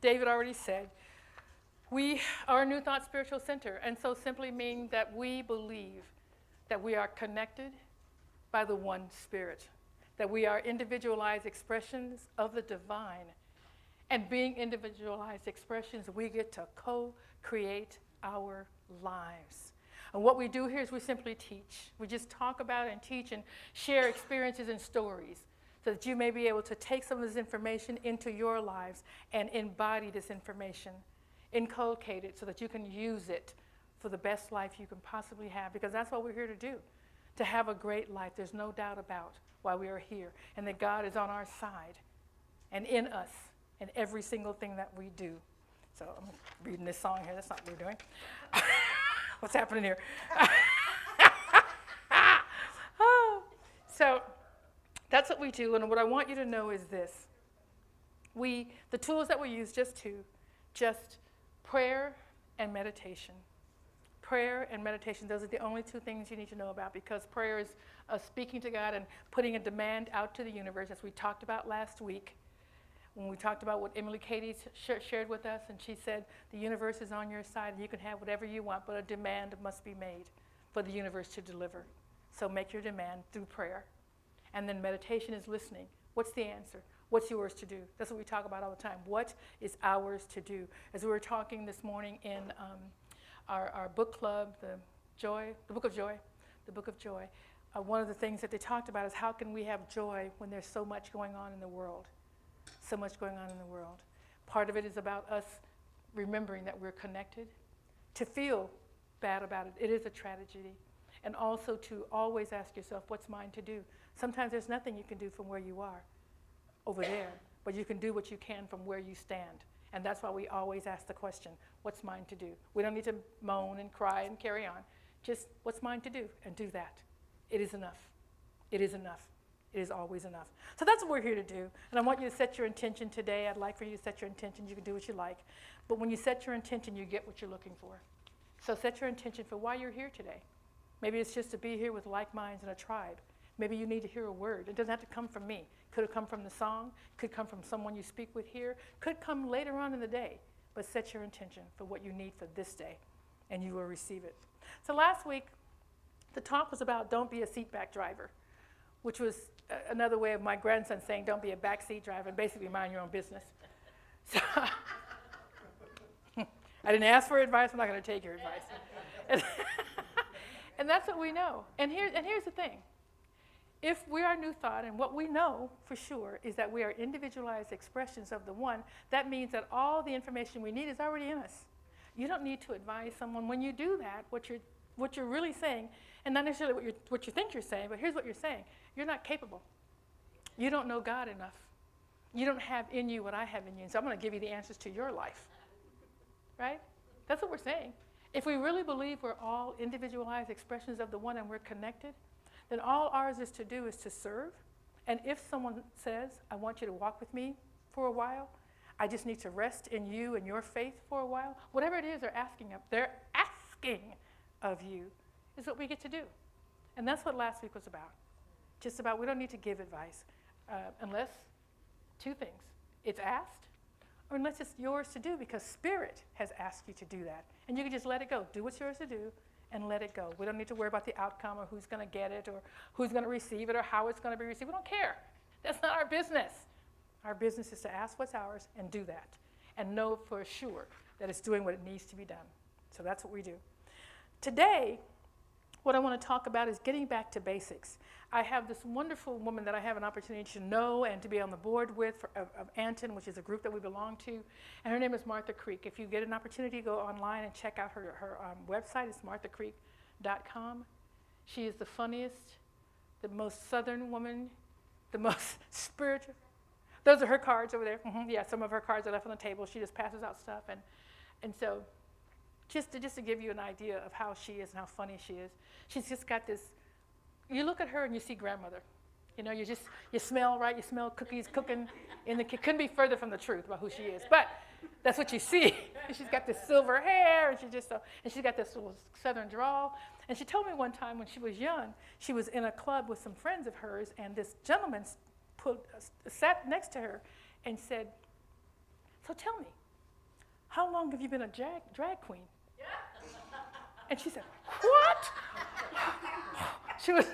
David already said, we are a New Thought Spiritual Center, and so simply mean that we believe that we are connected by the one Spirit, that we are individualized expressions of the divine. And being individualized expressions, we get to co-create our lives. And what we do here is we simply teach. We just talk about and teach and share experiences and stories so that you may be able to take some of this information into your lives and embody this information, inculcate it so that you can use it for the best life you can possibly have, because that's what we're here to do, to have a great life. There's no doubt about why we are here, and that God is on our side and in us in every single thing that we do. So I'm reading this song here. That's not what we're doing. What's happening here? So that's what we do, and what I want you to know is this. The tools that we use, just prayer and meditation. Prayer and meditation, those are the only two things you need to know about, because prayer is speaking to God and putting a demand out to the universe, as we talked about last week, when we talked about what Emily Cady shared with us, and she said, the universe is on your side, and you can have whatever you want, but a demand must be made for the universe to deliver. So make your demand through prayer. And then meditation is listening. What's the answer? What's yours to do? That's what we talk about all the time. What is ours to do? As we were talking this morning in our book club, the Book of Joy, one of the things that they talked about is how can we have joy when there's so much going on in the world? So much going on in the world. Part of it is about us remembering that we're connected. To feel bad about it, it is a tragedy. And also to always ask yourself, what's mine to do? Sometimes there's nothing you can do from where you are over there, but you can do what you can from where you stand. And that's why we always ask the question, what's mine to do? We don't need to moan and cry and carry on. Just what's mine to do, and do that. It is enough. It is enough. It is always enough. So that's what we're here to do. And I want you to set your intention today. I'd like for you to set your intention. You can do what you like. But when you set your intention, you get what you're looking for. So set your intention for why you're here today. Maybe it's just to be here with like minds in a tribe. Maybe you need to hear a word. It doesn't have to come from me. Could have come from the song. Could come from someone you speak with here. Could come later on in the day. But set your intention for what you need for this day, and you will receive it. So last week, the talk was about don't be a seatback driver, which was another way of my grandson saying don't be a backseat driver and basically mind your own business. So I didn't ask for advice. I'm not going to take your advice. And that's what we know. And here's the thing. If we are New Thought, and what we know for sure is that we are individualized expressions of the one, that means that all the information we need is already in us. You don't need to advise someone. When you do that, what you're really saying, and not necessarily what you think you're saying, but here's what you're saying. You're not capable. You don't know God enough. You don't have in you what I have in you. And so I'm going to give you the answers to your life. Right? That's what we're saying. If we really believe we're all individualized expressions of the one and we're connected, then all ours is to do is to serve. And if someone says, I want you to walk with me for a while, I just need to rest in you and your faith for a while, whatever it is they're asking of you is what we get to do. And that's what last week was about. Just about, we don't need to give advice unless two things. It's asked, or unless it's yours to do because Spirit has asked you to do that. And you can just let it go. Do what's yours to do and let it go. We don't need to worry about the outcome or who's going to get it or who's going to receive it or how it's going to be received. We don't care. That's not our business. Our business is to ask what's ours and do that and know for sure that it's doing what it needs to be done. So that's what we do. Today, what I want to talk about is getting back to basics. I have this wonderful woman that I have an opportunity to know and to be on the board with of Anton, which is a group that we belong to, and her name is Martha Creek. If you get an opportunity, go online and check out her website. It's marthacreek.com. She is the funniest, the most southern woman, the most spiritual. Those are her cards over there. Mm-hmm. Yeah, some of her cards are left on the table. She just passes out stuff, and so just to give you an idea of how she is and how funny she is, she's just got this. You look at her and you see grandmother. You know, you smell, right? You smell cookies cooking in the kitchen. Couldn't be further from the truth about who she is, but that's what you see. She's got this silver hair, and she's got this little southern drawl. And she told me one time when she was young, she was in a club with some friends of hers, and this gentleman sat next to her and said, "So tell me, how long have you been a drag queen? And she said, what? She was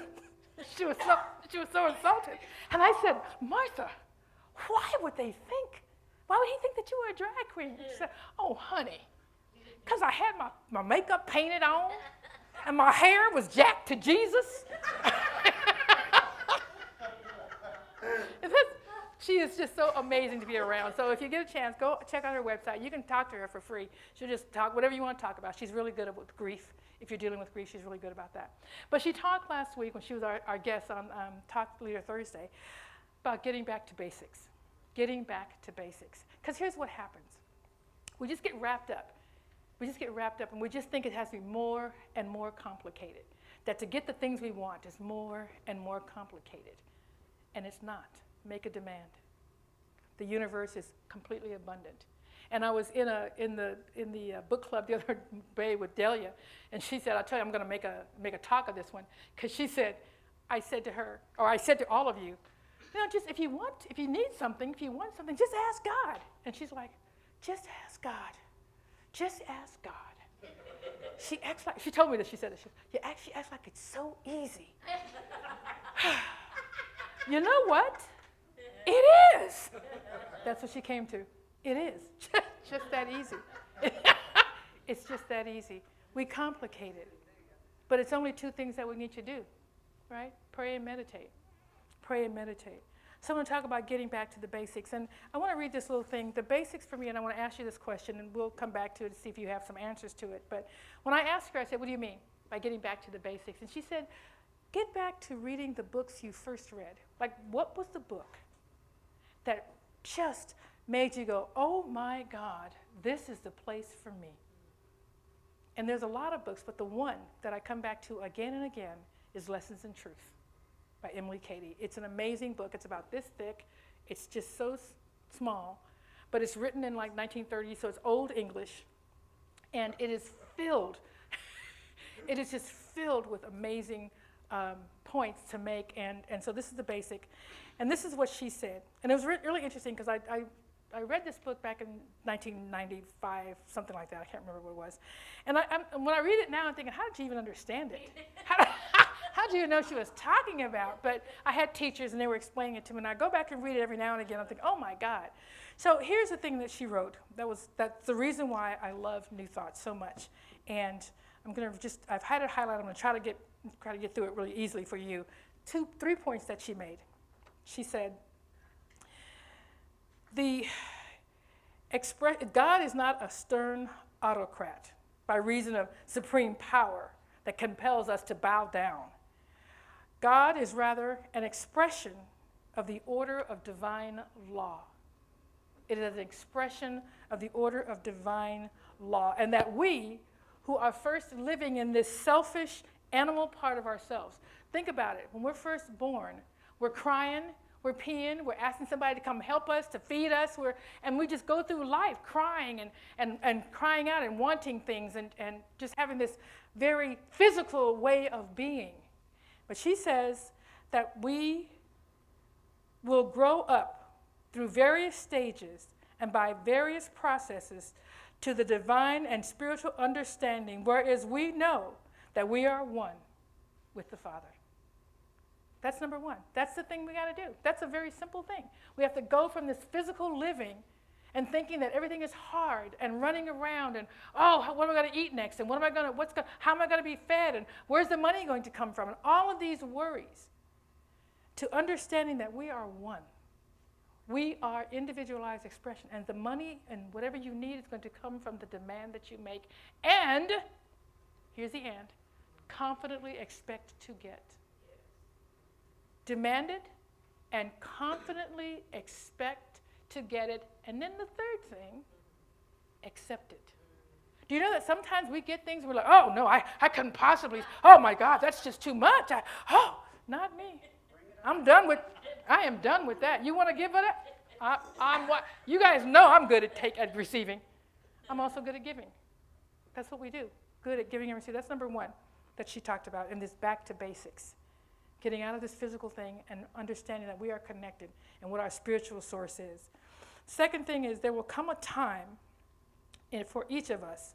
so insulted. And I said, Martha, why would they think? Why would he think that you were a drag queen? She said, oh, honey, because I had my makeup painted on and my hair was jacked to Jesus. She is just so amazing to be around. So if you get a chance, go check out her website. You can talk to her for free. She'll just talk whatever you want to talk about. She's really good with grief. If you're dealing with grief, she's really good about that. But she talked last week when she was our guest on Talk Leader Thursday about getting back to basics. Getting back to basics. Because here's what happens. We just get wrapped up. We just get wrapped up and we just think it has to be more and more complicated. That to get the things we want is more and more complicated. And it's not. Make a demand. The universe is completely abundant. And I was in the book club the other day with Delia, and she said, "I'll tell you, I'm going to make a talk of this one," because she said, I said to all of you, just if you need something, if you want something, just ask God. And she's like, just ask God, just ask God. She told me this. She said, she acts like it's so easy. You know what? It is. That's what she came to. It is. Just that easy. It's just that easy. We complicate it. But it's only two things that we need to do, right? Pray and meditate. Pray and meditate. So I'm going to talk about getting back to the basics. And I want to read this little thing. The basics for me, and I want to ask you this question, and we'll come back to it to see if you have some answers to it. But when I asked her, I said, what do you mean by getting back to the basics? And she said, get back to reading the books you first read. Like, what was the book that just made you go, oh my God, this is the place for me? And there's a lot of books, but the one that I come back to again and again is Lessons in Truth by Emily Cady. It's an amazing book. It's about this thick. It's just so small, but it's written in like 1930, so it's Old English, and it is filled, it is just filled with amazing points to make, and so this is the basic. And this is what she said. And it was really interesting because I read this book back in 1995, something like that. I can't remember what it was. And when I read it now, I'm thinking, how did you even understand it? How do you know she was talking about? But I had teachers, and they were explaining it to me. And I go back and read it every now and again. I'm thinking, oh, my God. So here's the thing that she wrote. That's the reason why I love New Thought so much. And I've had it highlighted. I'm going to try to get through it really easily for you. 3 points that she made. She said, God is not a stern autocrat by reason of supreme power that compels us to bow down. God is rather an expression of the order of divine law. It is an expression of the order of divine law, and that we, who are first living in this selfish animal part of ourselves, think about it. When we're first born, we're crying, we're peeing, we're asking somebody to come help us, to feed us, and we just go through life crying and crying out and wanting things and just having this very physical way of being. But she says that we will grow up through various stages and by various processes to the divine and spiritual understanding, whereas we know that we are one with the Father. That's number one. That's the thing we got to do. That's a very simple thing. We have to go from this physical living and thinking that everything is hard and running around and, what am I going to eat next? And how am I going to be fed? And where's the money going to come from? And all of these worries, to understanding that we are one. We are individualized expression. And the money and whatever you need is going to come from the demand that you make. And, here's the and, confidently expect to get. Demand it and confidently expect to get it. And then the third thing, accept it. Do you know that sometimes we get things, we're like, oh, no, I couldn't possibly, oh, my God, that's just too much. Not me. I am done with that. You want to give it up? You guys know I'm good at receiving. I'm also good at giving. That's what we do, good at giving and receiving. That's number one that she talked about in this back to basics. Getting out of this physical thing and understanding that we are connected and what our spiritual source is. Second thing is there will come a time for each of us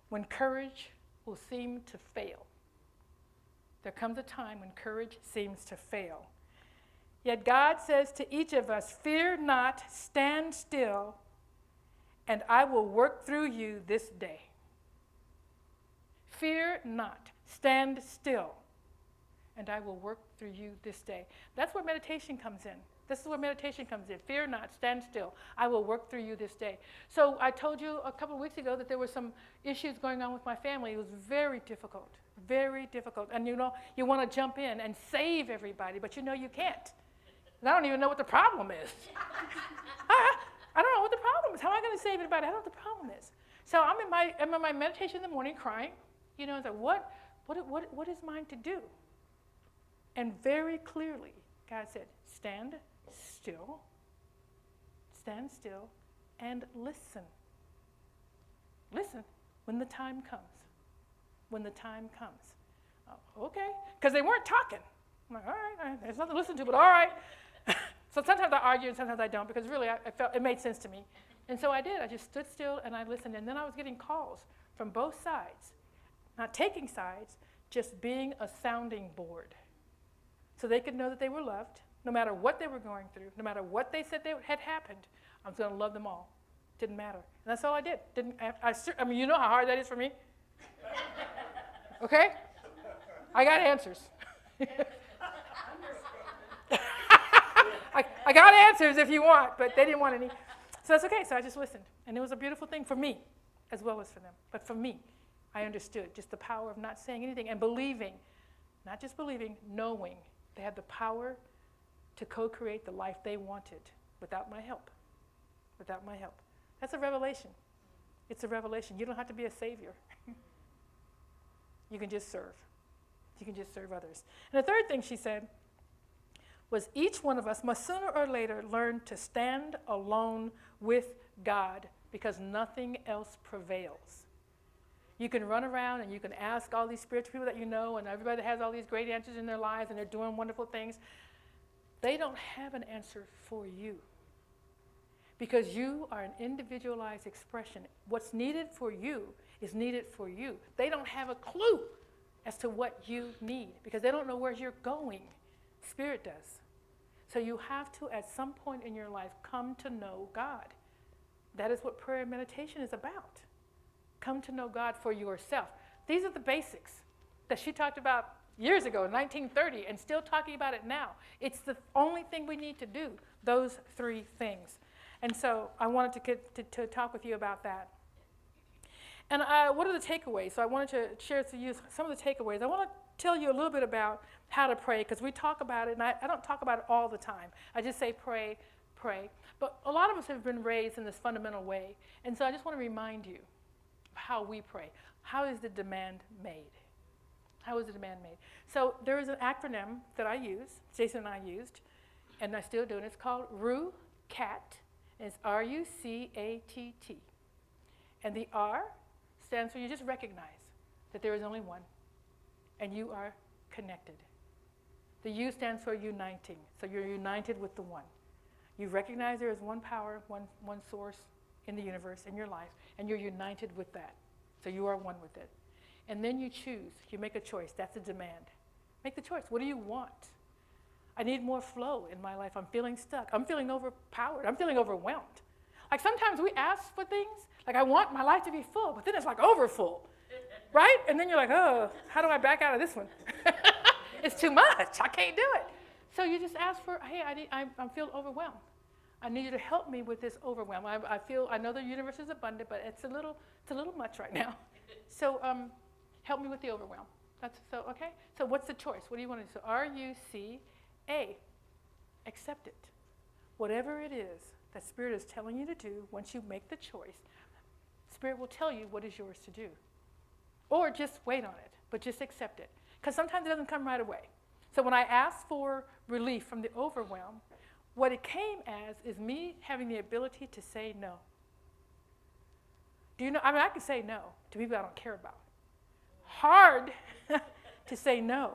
when courage will seem to fail. There comes a time when courage seems to fail. Yet God says to each of us, fear not, stand still, and I will work through you this day. Fear not, stand still, and I will work through you this day. That's where meditation comes in. This is where meditation comes in. Fear not, stand still. I will work through you this day. So I told you a couple of weeks ago that there were some issues going on with my family. It was very difficult, very difficult. And you know, you want to jump in and save everybody, but you know you can't. And I don't even know what the problem is. I don't know what the problem is. How am I going to save everybody? I don't know what the problem is. So I'm in my meditation in the morning crying. You know, I was like, what is mine to do? And very clearly, God said, stand still, and listen. Listen when the time comes. When the time comes. Oh, okay, because they weren't talking. I'm like, all right, there's nothing to listen to, but all right. So sometimes I argue and sometimes I don't, because really I felt it made sense to me. And so I did. I just stood still and I listened. And then I was getting calls from both sides, not taking sides, just being a sounding board. So they could know that they were loved, no matter what they were going through, no matter what they said had happened. I was going to love them all. Didn't matter. And that's all I did. I mean, you know how hard that is for me? Okay? I got answers. I got answers if you want, but they didn't want any. So that's okay. So I just listened. And it was a beautiful thing for me, as well as for them. But for me, I understood just the power of not saying anything and believing, not just believing, knowing they had the power to co-create the life they wanted without my help. Without my help. That's a revelation. It's a revelation. You don't have to be a savior. You can just serve. You can just serve others. And the third thing she said was each one of us must sooner or later learn to stand alone with God because nothing else prevails. You can run around and you can ask all these spiritual people that you know, and everybody that has all these great answers in their lives and they're doing wonderful things. They don't have an answer for you because you are an individualized expression. What's needed for you is needed for you. They don't have a clue as to what you need because they don't know where you're going. Spirit does. So you have to, at some point in your life, come to know God. That is what prayer and meditation is about. Come to know God for yourself. These are the basics that she talked about years ago, in 1930, and still talking about it now. It's the only thing we need to do, those three things. And so I wanted to talk with you about that. And what are the takeaways? So I wanted to share with you some of the takeaways. I want to tell you a little bit about how to pray, because we talk about it, and I don't talk about it all the time. I just say pray, pray. But a lot of us have been raised in this fundamental way, and so I just want to remind you of how we pray. How is the demand made? How is the demand made? So there is an acronym that I use, Jason and I used, and I still do, and it's called RUCAT, and it's RUCATT. And the R stands for you just recognize that there is only one, and you are connected. The U stands for uniting, so you're united with the one. You recognize there is one power, one source in the universe, in your life, and you're united with that. So you are one with it. And then you choose, you make a choice. That's a demand. Make the choice. What do you want? I need more flow in my life. I'm feeling stuck. I'm feeling overpowered. I'm feeling overwhelmed. Like sometimes we ask for things, like I want my life to be full, but then it's like over full, right? And then you're like, oh, how do I back out of this one? It's too much. I can't do it. So you just ask for, hey, I feel overwhelmed. I need you to help me with this overwhelm. I know the universe is abundant, but it's a little much right now. So help me with the overwhelm. Okay? So what's the choice? What do you want to do? So RUCA, accept it. Whatever it is that Spirit is telling you to do, once you make the choice, Spirit will tell you what is yours to do. Or just wait on it, but just accept it. Because sometimes it doesn't come right away. So when I asked for relief from the overwhelm, what it came as is me having the ability to say no. Do you know? I mean, I can say no to people I don't care about. Hard to say no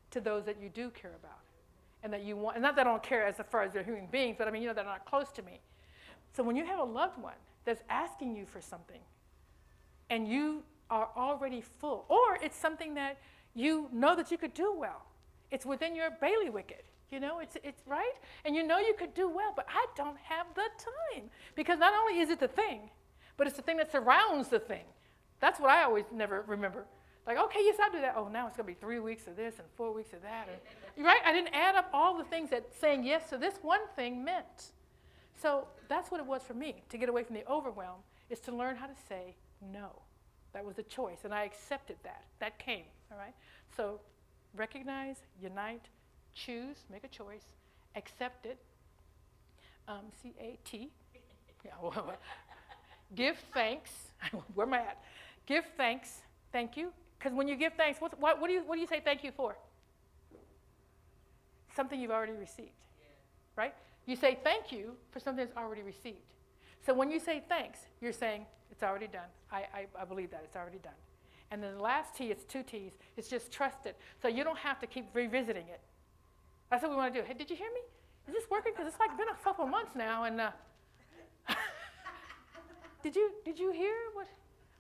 to those that you do care about and that you want. And not that I don't care as far as they're human beings, but I mean, they're not close to me. So when you have a loved one that's asking you for something, and you are already full. Or it's something that you know that you could do well. It's within your bailiwick. It's right? And you know you could do well, but I don't have the time. Because not only is it the thing, but it's the thing that surrounds the thing. That's what I always never remember. Like, okay, yes, I'll do that. Oh, now it's going to be 3 weeks of this and 4 weeks of that. Right? I didn't add up all the things that saying yes to this one thing meant. So that's what it was for me. To get away from the overwhelm is to learn how to say no. That was a choice, and I accepted that. That came, all right? So recognize, unite, choose, make a choice, accept it, C-A-T. Yeah, give thanks. Where am I at? Give thanks. Thank you. Because when you give thanks, what do you say thank you for? Something you've already received, right? You say thank you for something that's already received. So when you say thanks, you're saying it's already done. I believe that it's already done. And then the last T, it's 2 T's. It's just trust it. So you don't have to keep revisiting it. That's what we want to do. Hey, did you hear me? Is this working? Because it's like been a couple months now, and did you hear what?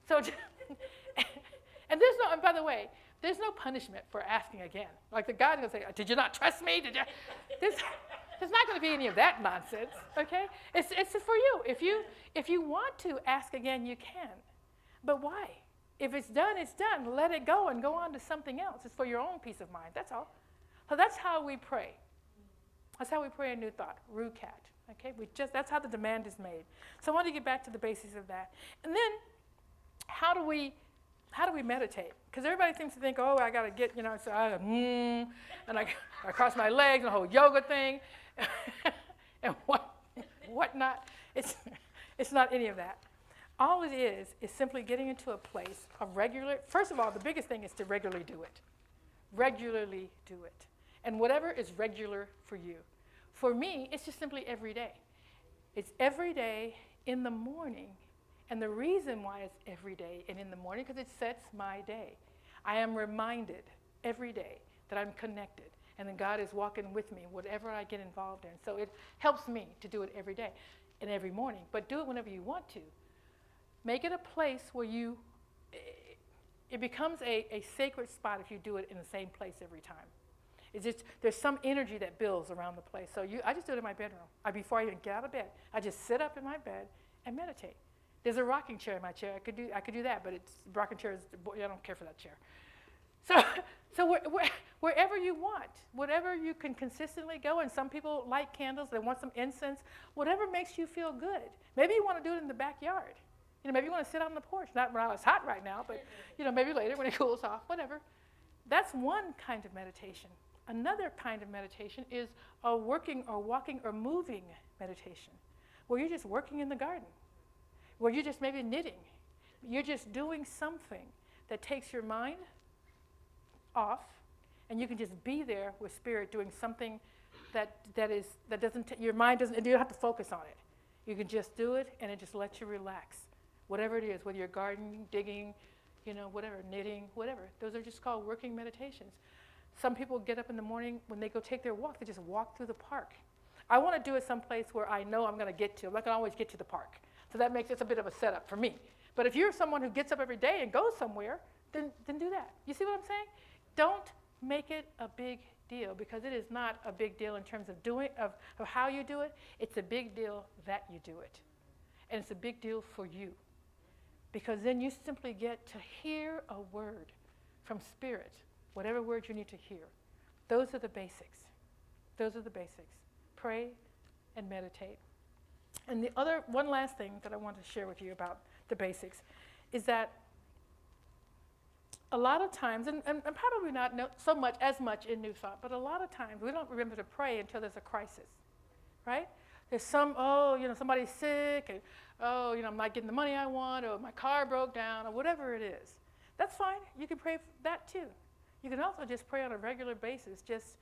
So, and there's no. And by the way, there's no punishment for asking again. Like the God's gonna say, "Did you not trust me? Did you?" There's not going to be any of that nonsense. Okay? It's for you. If you want to ask again, you can. But why? If it's done, it's done. Let it go and go on to something else. It's for your own peace of mind. That's all. So that's how we pray. That's how we pray a new thought. Rukat. Okay? That's how the demand is made. So I want to get back to the basics of that. And then, how do we meditate? Because everybody seems to think, oh, I got to get, and I cross my legs and the whole yoga thing, and whatnot. It's not any of that. All it is simply getting into a place of regular. First of all, the biggest thing is to regularly do it. Regularly do it. And whatever is regular for you. For me, it's just simply every day. It's every day in the morning. And the reason why it's every day and in the morning, because it sets my day. I am reminded every day that I'm connected and that God is walking with me, whatever I get involved in. So it helps me to do it every day and every morning. But do it whenever you want to. Make it a place where it becomes a sacred spot if you do it in the same place every time. It's just, there's some energy that builds around the place. So I just do it in my bedroom. Before I even get out of bed, I just sit up in my bed and meditate. There's a rocking chair in my chair. I could do that, but rocking chair is, I don't care for that chair. So wherever you want, whatever you can consistently go, and some people light candles, they want some incense, whatever makes you feel good. Maybe you want to do it in the backyard. Maybe you want to sit on the porch, not when it's hot right now, but maybe later when it cools off, whatever. That's one kind of meditation. Another kind of meditation is a working or walking or moving meditation, where you're just working in the garden, where you're just maybe knitting. You're just doing something that takes your mind off, and you can just be there with spirit doing something that doesn't, your mind doesn't, you don't have to focus on it. You can just do it, and it just lets you relax. Whatever it is, whether you're gardening, digging, whatever, knitting, whatever. Those are just called working meditations. Some people get up in the morning, when they go take their walk, they just walk through the park. I want to do it someplace where I know I'm going to get to. I'm not going to always get to the park. So that makes it a bit of a setup for me. But if you're someone who gets up every day and goes somewhere, then do that. You see what I'm saying? Don't make it a big deal, because it is not a big deal in terms of how you do it. It's a big deal that you do it. And it's a big deal for you. Because then you simply get to hear a word from Spirit, whatever word you need to hear. Those are the basics. Those are the basics. Pray and meditate. And one last thing that I want to share with you about the basics is that a lot of times, and probably not as much in New Thought, but a lot of times we don't remember to pray until there's a crisis, right? There's somebody's sick, and I'm not getting the money I want, or my car broke down, or whatever it is. That's fine. You can pray for that too. You can also just pray on a regular basis, just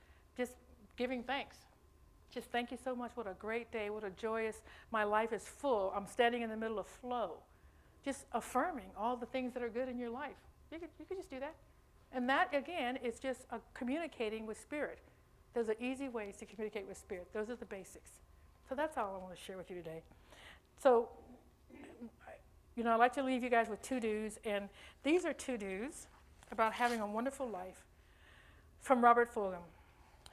giving thanks. Just thank you so much. What a great day. What a joyous, my life is full. I'm standing in the middle of flow. Just affirming all the things that are good in your life. You could just do that. And that, again, is just communicating with Spirit. Those are easy ways to communicate with Spirit. Those are the basics. So that's all I want to share with you today. So I'd like to leave you guys with 2 do's, and these are 2 do's about having a wonderful life from Robert Fulghum.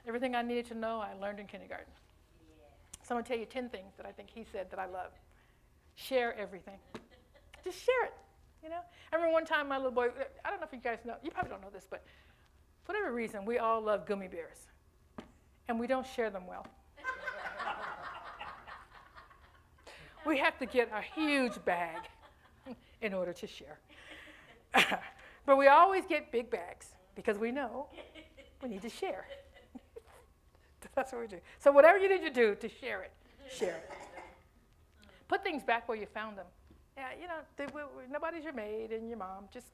Everything I needed to know, I learned in kindergarten. So I'm going to tell you 10 things that I think he said that I love. Share everything. Just share it, I remember one time my little boy, I don't know if you guys know, you probably don't know this, but for whatever reason, we all love gummy bears, and we don't share them well. We have to get a huge bag in order to share. But we always get big bags because we know we need to share. That's what we do. So whatever you need to do to share it, share it. Put things back where you found them. Yeah, nobody's your maid and your mom. Just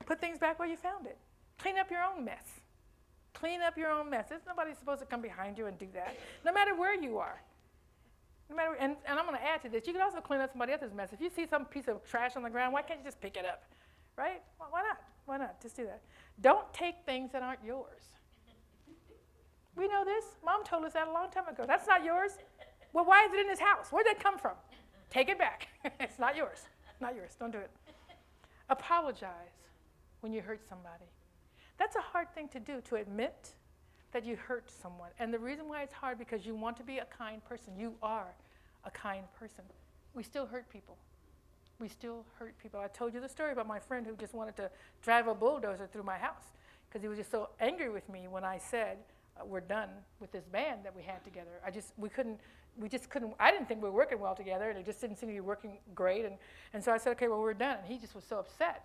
put things back where you found it. Clean up your own mess. Clean up your own mess. There's nobody supposed to come behind you and do that, no matter where you are. And I'm going to add to this. You can also clean up somebody else's mess. If you see some piece of trash on the ground, why can't you just pick it up, right? Well, why not? Why not? Just do that. Don't take things that aren't yours. We know this. Mom told us that a long time ago. That's not yours. Well, why is it in this house? Where'd that come from? Take it back. It's not yours. Not yours. Don't do it. Apologize when you hurt somebody. That's a hard thing to do, to admit that you hurt someone. And the reason why it's hard, because you want to be a kind person. You are a kind person. We still hurt people. We still hurt people. I told you the story about my friend who just wanted to drive a bulldozer through my house because he was just so angry with me when I said, we're done with this band that we had together. I just couldn't, I didn't think we were working well together, and it just didn't seem to be working great. And so I said, okay, well, we're done. And he just was so upset.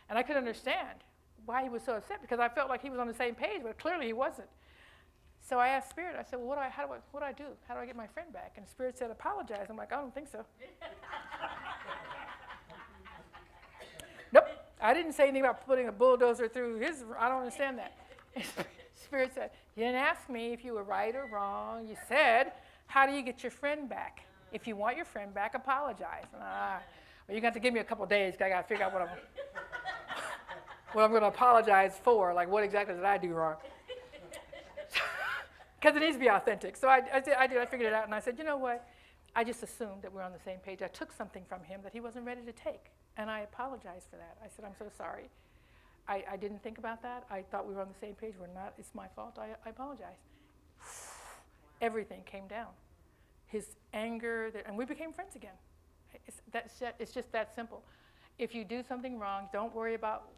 And I couldn't understand why he was so upset, because I felt like he was on the same page, but clearly he wasn't. So I asked Spirit, I said, well, what do I do? How do I get my friend back? And Spirit said, apologize. I'm like, I don't think so. Nope. I didn't say anything about putting a bulldozer through his, I don't understand that. Spirit said, you didn't ask me if you were right or wrong. You said, how do you get your friend back? If you want your friend back, apologize. Well, you're going to have to give me a couple of days, because I got to figure out what I'm going to apologize for. Like, what exactly did I do wrong? Because it needs to be authentic. So I figured it out, and I said, you know what? I just assumed that we're on the same page. I took something from him that he wasn't ready to take, and I apologized for that. I said, I'm so sorry. I didn't think about that. I thought we were on the same page. We're not. It's my fault. I apologize. Everything came down. His anger, and we became friends again. It's just that simple. If you do something wrong, don't worry about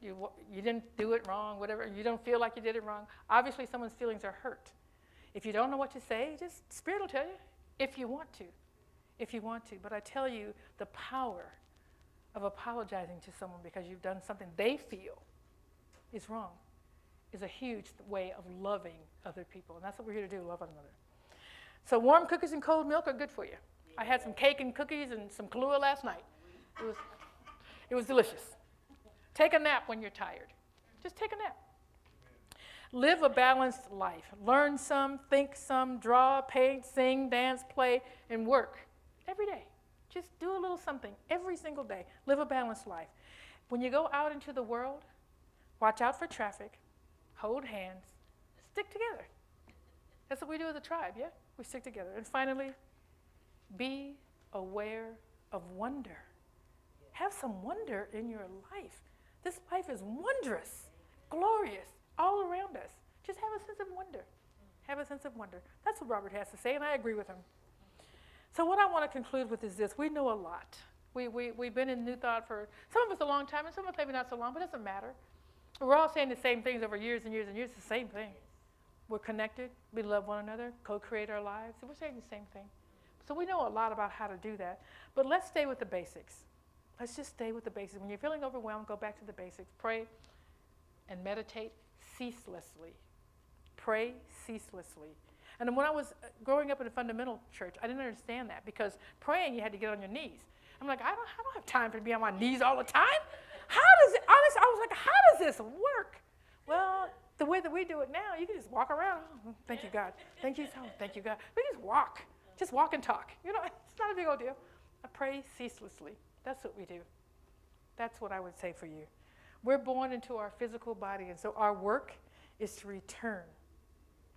you didn't do it wrong, whatever. You don't feel like you did it wrong. Obviously, someone's feelings are hurt. If you don't know what to say, just Spirit will tell you, if you want to. If you want to. But I tell you, the power of apologizing to someone because you've done something they feel is wrong is a huge way of loving other people. And that's what we're here to do, love one another. So warm cookies and cold milk are good for you. I had some cake and cookies and some Kahlua last night. It was delicious. Take a nap when you're tired. Just take a nap. Live a balanced life. Learn some, think some, draw, paint, sing, dance, play, and work every day. Just do a little something every single day. Live a balanced life. When you go out into the world, watch out for traffic, hold hands, stick together. That's what we do as a tribe, yeah? We stick together. And finally, be aware of wonder. Have some wonder in your life. This life is wondrous, glorious, all around us. Just have a sense of wonder. Have a sense of wonder. That's what Robert has to say, and I agree with him. So what I want to conclude with is this. We know a lot. We've been in New Thought for, some of us a long time, and some of us maybe not so long, but it doesn't matter. We're all saying the same things over years and years and years, the same thing. We're connected. We love one another, co-create our lives. So we're saying the same thing. So we know a lot about how to do that. But let's stay with the basics. Let's just stay with the basics. When you're feeling overwhelmed, go back to the basics. Pray and meditate ceaselessly. Pray ceaselessly. And then when I was growing up in a fundamental church, I didn't understand that, because praying, you had to get on your knees. I'm like, I don't have time to be on my knees all the time. How does it, honestly, I was like, how does this work? Well, the way that we do it now, you can just walk around. Oh, thank you, God. Thank you, thank you, God. We just walk. Just walk and talk. You know, it's not a big old deal. I pray ceaselessly. That's what we do. That's what I would say for you. We're born into our physical body, and so our work is to return.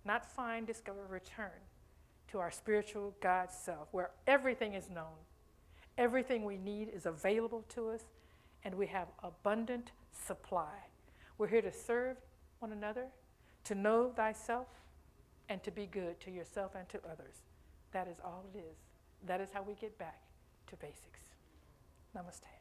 Not find, discover, return to our spiritual God self, where everything is known. Everything we need is available to us, and we have abundant supply. We're here to serve one another, to know thyself, and to be good to yourself and to others. That is all it is. That is how we get back to basics. Namaste.